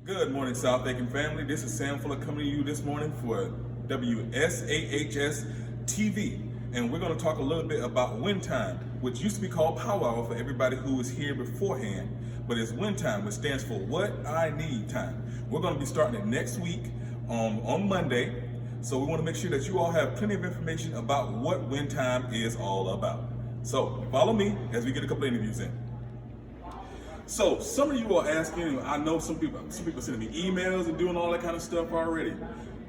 Good morning, South Aiken family. This is Sam Fuller coming to you this morning for WSAHS TV. And we're going to talk a little bit about WIN time, which used to be called Power Hour for everybody who was here beforehand. But it's WIN time, which stands for What I Need Time. We're going to be starting it next week on Monday. So we want to make sure that you all have plenty of information about what WIN time is all about. So follow me as we get a couple of interviews in. So some of you are asking, I know some people sending me emails and doing all that kind of stuff already.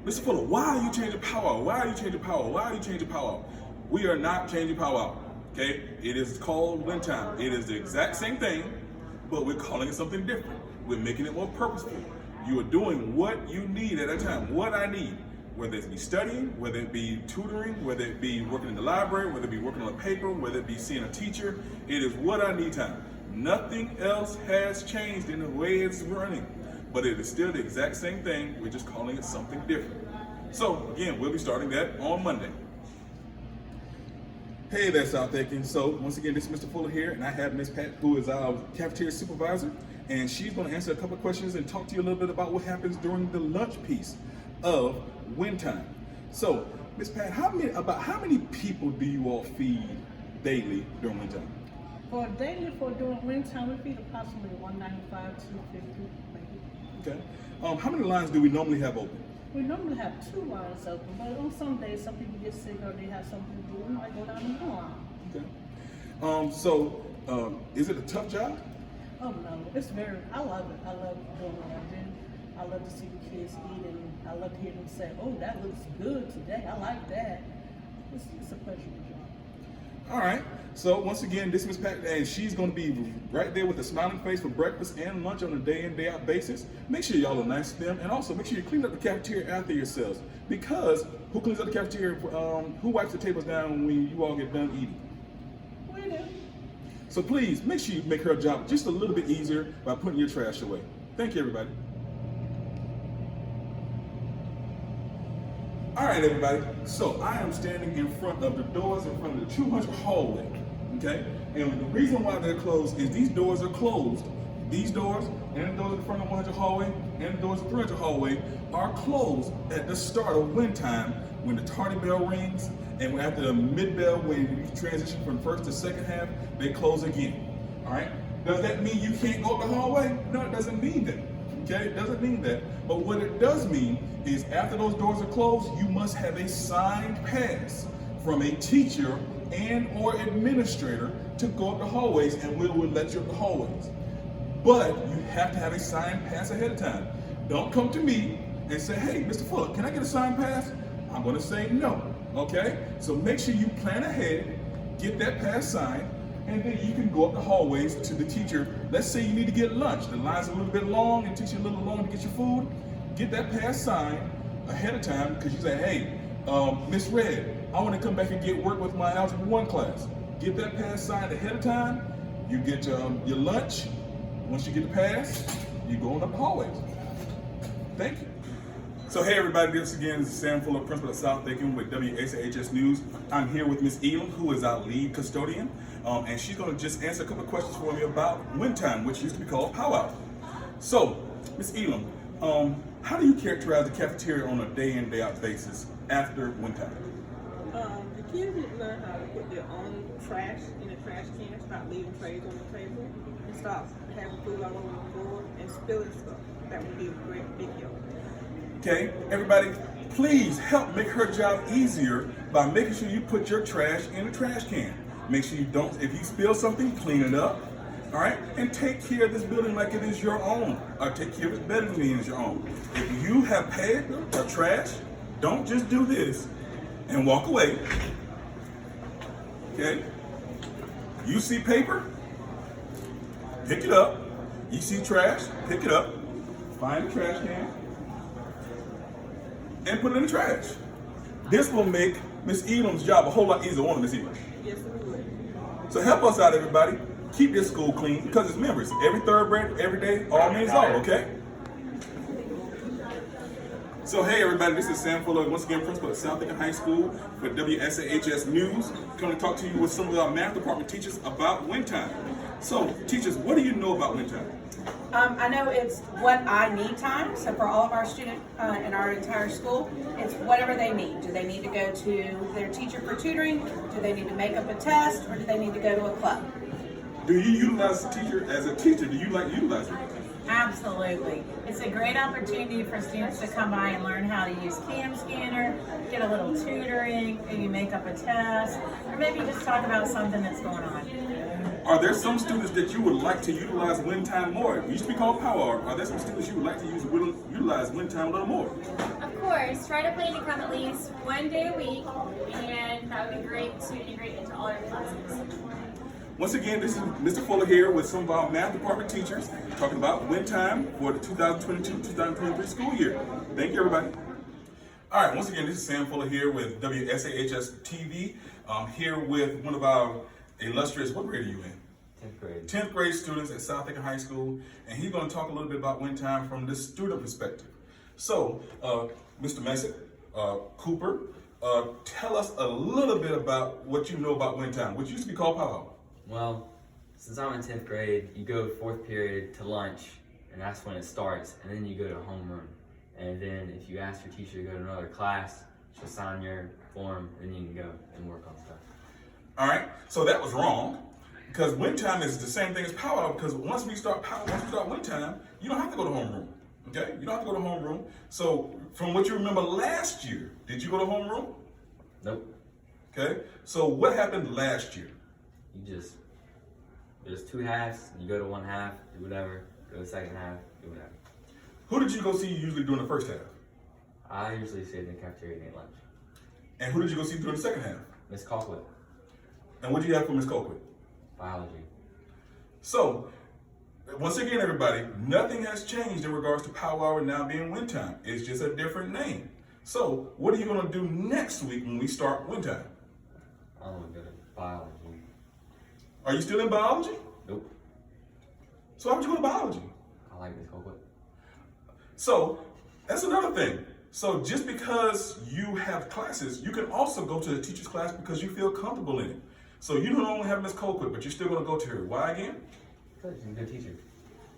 Mr. Fuller, why are you changing power? Why are you changing power? Why are you changing power? We are not changing power, okay? It is called WIN time. It is the exact same thing, but we're calling it something different. We're making it more purposeful. You are doing what you need at that time, what I need. Whether it be studying, whether it be tutoring, whether it be working in the library, whether it be working on a paper, whether it be seeing a teacher, it is what I need time. Nothing else has changed in the way it's running, but it is still the exact same thing. We're just calling it something different. So again, we'll be starting that on Monday. Hey there, South Aiken. So once again, this is Mr. Fuller here, and I have Miss Pat, who is our cafeteria supervisor, and she's going to answer a couple of questions and talk to you a little bit about what happens during the lunch piece of WIN time. So, Miss Pat, how many people do you all feed daily during WIN time? For daily, during WIN time, we feed approximately 195, 250, maybe. Okay. How many lines do we normally have open? We normally have 2 lines open, but on some days, some people get sick or they have something to do, we might go down to 1 line. Okay. Is it a tough job? Oh no, I love it. I love doing what I do. I love to see the kids eat, and I love to hear them say, oh, that looks good today. I like that. It's a pleasurable job. All right. So once again, this is Miss Pat, and she's going to be right there with a smiling face for breakfast and lunch on a day in, day out basis. Make sure y'all are nice to them, and also make sure you clean up the cafeteria after yourselves. Because who cleans up the cafeteria? Who wipes the tables down when you all get done eating? We do. So please make sure you make her job just a little bit easier by putting your trash away. Thank you, everybody. All right, everybody. So I am standing in front of the doors in front of the 200 hallway. Okay, and the reason why they're closed is these doors are closed. These doors and the doors in front of 100 hallway and the doors of 300 hallway are closed at the start of WIN time when the tardy bell rings, and after the mid bell, when you transition from first to second half, they close again. All right. Does that mean you can't go up the hallway? No, it doesn't mean that. Okay, it doesn't mean that. But what it does mean is after those doors are closed, you must have a signed pass from a teacher and or administrator to go up the hallways, and we will let you up the hallways. But you have to have a signed pass ahead of time. Don't come to me and say, hey, Mr. Fuller, can I get a signed pass? I'm going to say no. Okay? So make sure you plan ahead, get that pass signed, and then you can go up the hallways to the teacher. Let's say you need to get lunch. The line's a little bit long, and it takes you a little long to get your food. Get that pass signed ahead of time, because you say, hey, Miss Red, I want to come back and get work with my Algebra 1 class. Get that pass signed ahead of time. You get your lunch. Once you get the pass, you go on up the hallways. Thank you. So hey everybody, this again is Sam Fuller, Principal at South Aiken with WSAHS News. I'm here with Miss Elam, who is our lead custodian, and she's going to just answer a couple of questions for me about WIN time, which used to be called Power Hour. So, Miss Elam, how do you characterize the cafeteria on a day in, day out basis after WIN time? The kids need to learn how to put their own trash in the trash can, stop leaving trays on the table, and stop having food all over the floor and spilling stuff. That would be a great big help. Okay, everybody, please help make her job easier by making sure you put your trash in the trash can. Make sure you don't, if you spill something, clean it up, all right? And take care of this building like it is your own, or take care of it better than it is your own. If you have paid or trash, don't just do this and walk away, okay? You see paper, pick it up. You see trash, pick it up, find the trash can, and put it in the trash. This will make Miss Elam's job a whole lot easier, won't it, Miss Elam? Yes, it would. So help us out, everybody. Keep this school clean, because it's members. Every thoroughbred, every day, all means all, okay? So hey everybody, this is Sam Fuller, once again principal at South Lincoln High School for WSAHS News. Coming to talk to you with some of our math department teachers about wind time. So teachers, what do you know about wind time? I know it's what I need time, so for all of our students in our entire school, it's whatever they need. Do they need to go to their teacher for tutoring? Do they need to make up a test? Or do they need to go to a club? Do you utilize the teacher as a teacher? Do you like utilizing it? Absolutely. It's a great opportunity for students to come by and learn how to use CAM Scanner, get a little tutoring, maybe make up a test, or maybe just talk about something that's going on. Are there some students that you would like to utilize wind time more? It used to be called power hour. Are there some students you would like to utilize wind time a little more? Of course, try to plan to come at least one day a week, and that would be great to integrate into all your classes. Once again, this is Mr. Fuller here with some of our math department teachers talking about wind time for the 2022-2023 school year. Thank you, everybody. All right, once again, this is Sam Fuller here with WSAHS TV. Here with one of our illustrious, what grade are you in? 10th grade. 10th grade students at South Lincoln High School, and he's going to talk a little bit about wind time from the student perspective. So, Mr. Messick, Cooper, tell us a little bit about what you know about wind time, which used to be called power hour. Well, since I'm in 10th grade, you go 4th period to lunch, and that's when it starts, and then you go to homeroom. And then if you ask your teacher to go to another class, she'll sign your form, and then you can go and work on stuff. All right, so that was wrong, because wind time is the same thing as power hour, because once we start wind time, you don't have to go to homeroom, okay? You don't have to go to homeroom. So from what you remember last year, did you go to homeroom? Nope. Okay, so what happened last year? There's 2 halves, you go to 1 half, do whatever, go to the second half, do whatever. Who did you go see usually during the first half? I usually sit in the cafeteria and eat lunch. And who did you go see during the second half? Miss Colquitt, And what did you have for Miss Colquitt? biology. So, once again, everybody, nothing has changed in regards to power hour now being wind time. It's just a different name. So, what are you going to do next week when we start wind time? I'm gonna go to biology. Are you still in biology? Nope. So why would you go to biology? I like Miss Colquitt. So, that's another thing. So just because you have classes, you can also go to the teacher's class because you feel comfortable in it. So you don't only have Miss Colquitt, but you're still going to go to her. Why again? Good, she's a good teacher.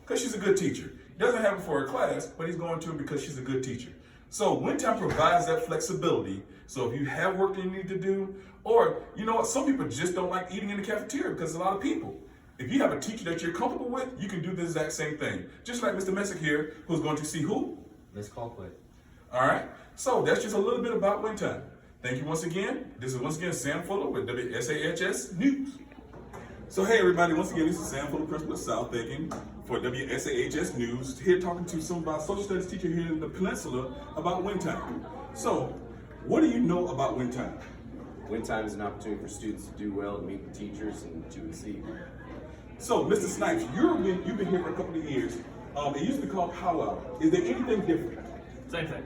Because she's a good teacher. He doesn't have it for her class, but he's going to her because she's a good teacher. So wind time provides that flexibility. So if you have work that you need to do, or you know what, some people just don't like eating in the cafeteria because there's a lot of people. If you have a teacher that you're comfortable with, you can do the exact same thing. Just like Mr. Messick here, who's going to see who? Miss Colquitt. All right. So that's just a little bit about wind time. Thank you once again. This is once again Sam Fuller with WSAHS News. So hey everybody, once again, this is Sam Fuller, principal of South Lincoln for WSAHS News, here talking to some of our social studies teacher here in the peninsula about wind time. So, what do you know about wind time? Wind time is an opportunity for students to do well, to meet the teachers, and to exceed. So, Mr. Snipes, you've been here for a couple of years. It used to be called power hour. Is there anything different? Same thing.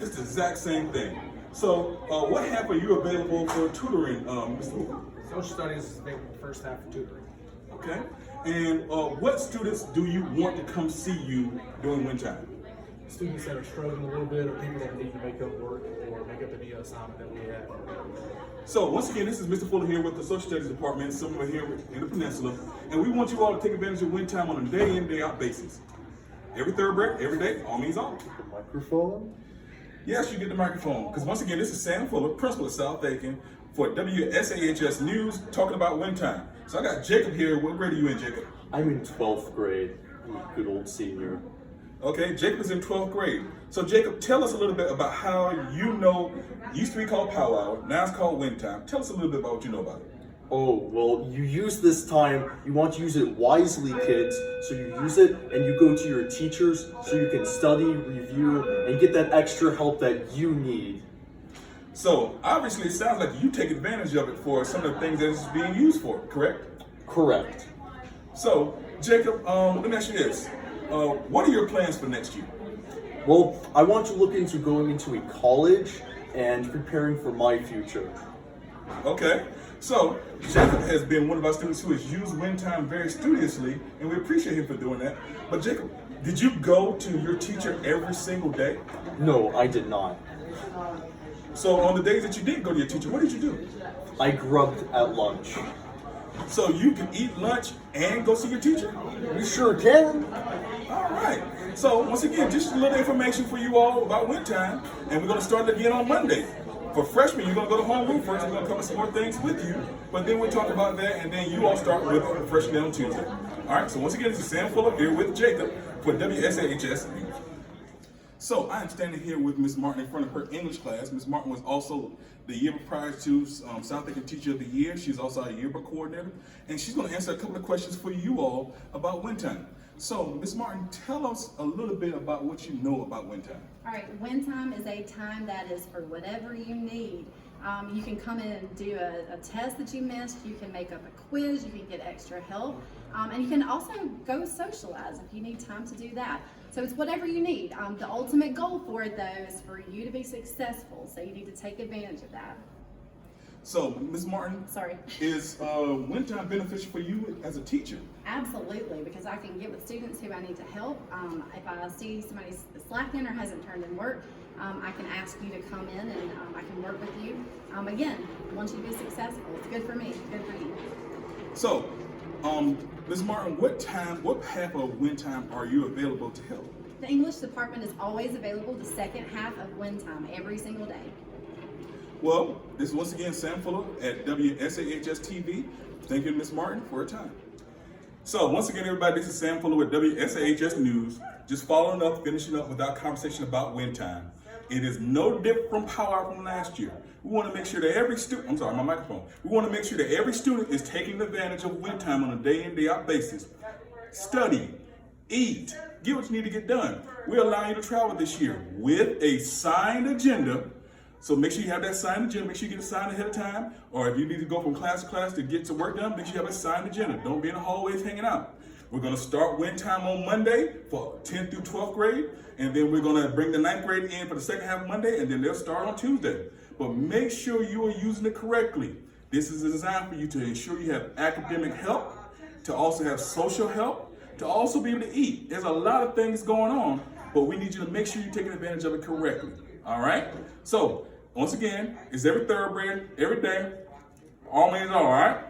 It's the exact same thing. So, what half are you available for tutoring, Mr. Hooper? Social studies is the first half of tutoring. Okay. And what students do you want to come see you during wind time? Students that are struggling a little bit, or people that need to make up work or make up any assignment that we have. So once again, this is Mr. Fuller here with the Social Studies Department, somewhere here in the Peninsula, and we want you all to take advantage of wind time on a day in, day out basis. Every third break, every day, all means all. Microphone? Yes, you get the microphone, because once again, this is Sam Fuller, principal of South Lincoln, for WSAHS News, talking about wind time. So I got Jacob here. What grade are you in, Jacob? I'm in 12th grade. I'm a good old senior. Okay, Jacob is in 12th grade. So Jacob, tell us a little bit about how you know, it used to be called power hour, now it's called wind time. Tell us a little bit about what you know about it. Oh, well, you use this time, you want to use it wisely, kids, so you use it and you go to your teachers so you can study, review, and get that extra help that you need. So obviously it sounds like you take advantage of it for some of the things that it's being used for, correct? Correct. So Jacob, let me ask you this. What are your plans for next year? Well, I want to look into going into a college and preparing for my future. Okay, so Jacob has been one of our students who has used wind time very studiously, and we appreciate him for doing that. But Jacob, Did you go to your teacher every single day? No, I did not. So on the days that you didn't go to your teacher, what did you do? I grubbed at lunch. So you can eat lunch and go see your teacher? You sure can. All right. So once again, just a little information for you all about WIN time, and we're going to start it again on Monday. For freshmen, you're going to go to homeroom first. We're going to cover some more things with you, but then we'll talk about that, and then you all start with freshman on Tuesday. All right. So once again, this is Sam Fuller here with Jacob for WSAHS News. So I am standing here with Ms. Martin in front of her English class. Ms. Martin was also the year prior to South Aiken Teacher of the Year. She's also a yearbook coordinator, and she's going to answer a couple of questions for you all about WIN time. So, Ms. Martin, tell us a little bit about what you know about WIN time. All right, WIN time is a time that is for whatever you need. You can come in and do a test that you missed, you can make up a quiz, you can get extra help, and you can also go socialize if you need time to do that. So it's whatever you need. The ultimate goal for it, though, is for you to be successful, so you need to take advantage of that. So, Ms. Martin, is WIN time beneficial for you as a teacher? Absolutely, because I can get with students who I need to help. If I see somebody slacking or hasn't turned in work, I can ask you to come in and I can work with you. Again, I want you to be successful. It's good for me, it's good for you. So, Ms. Martin, what half of WIN time are you available to help? The English department is always available the second half of WIN time every single day. Well, this is once again Sam Fuller at WSAHS TV. Thank you, Ms. Martin, for her time. So once again, everybody, this is Sam Fuller with WSAHS News. Just following up, finishing up with our conversation about WIN time. It is no different from Power from last year. We want to make sure that every student, I'm sorry, my microphone. We want to make sure that every student is taking advantage of WIN time on a day in, day out basis. Study, eat, get what you need to get done. We allow you to travel this year with a signed agenda. So make sure you have that signed agenda. Make sure you get it signed ahead of time. Or if you need to go from class to class to get to work done, make sure you have a signed agenda. Don't be in the hallways hanging out. We're going to start WIN time on Monday for 10th through 12th grade. And then we're going to bring the 9th grade in for the second half of Monday. And then they'll start on Tuesday. But make sure you are using it correctly. This is designed for you to ensure you have academic help, to also have social help, to also be able to eat. There's a lot of things going on, but we need you to make sure you're taking advantage of it correctly. All right? So, once again, it's every third grade, every day. All means all right?